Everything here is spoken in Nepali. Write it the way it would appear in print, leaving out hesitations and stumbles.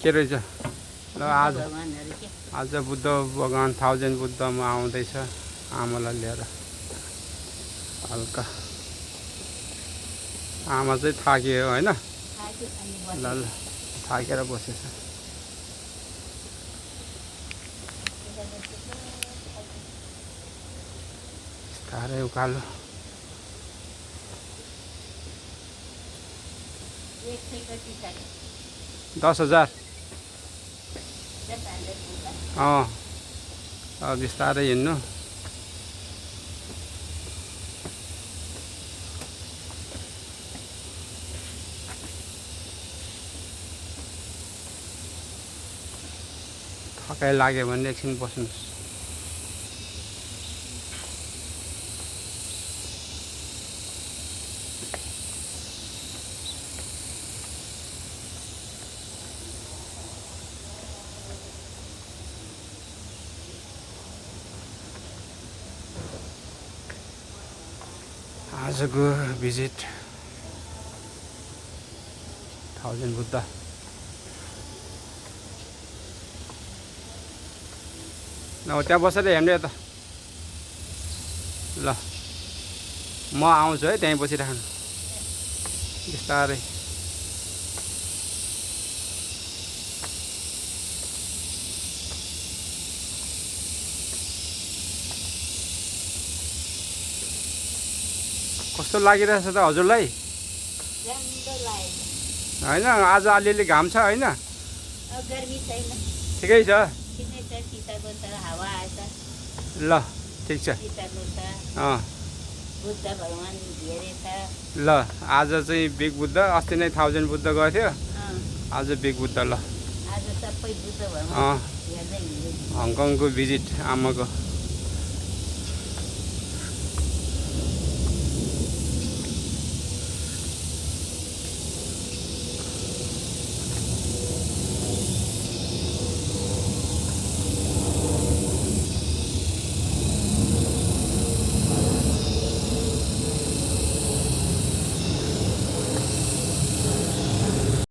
के रहेछ ल आज भगवानहरु के आज बुद्ध भगवान 1000 बुद्धमा आउँदैछ आमालाई लिएर हल्का आमा चाहिँ थाकियो हैन खायो अनि ल ल थाकेर बसेछ तारै उकालो 10,000 बिस्तारै हिँड्नु थकाइ लाग्यो भने एकछिन बस्नुहोस् आजको भिजिट 1000 बुद्ध न त्यहाँ बसेर हेर्नु यता ल म आउँछु है त्यहीँ बसिराख्नु बिस्तारै कस्तो लागिरहेछ त हजुरलाई हैन आज अलिअलि घाम छ हैन गर्मी छैन ठिकै छ ठिकै छ शीतलको छ हावा आएछ ल ठिक छ शीतलको छ बुद्ध भगवान धेरै छ ल आज चाहिँ बिग बुद्ध अस्ति नै 1000 बुद्ध गएको थियो आज बिग बुद्ध ल आज सबै बुद्ध भगवान हेर्दै हिँड्दै हङकङको भिजिट आमाको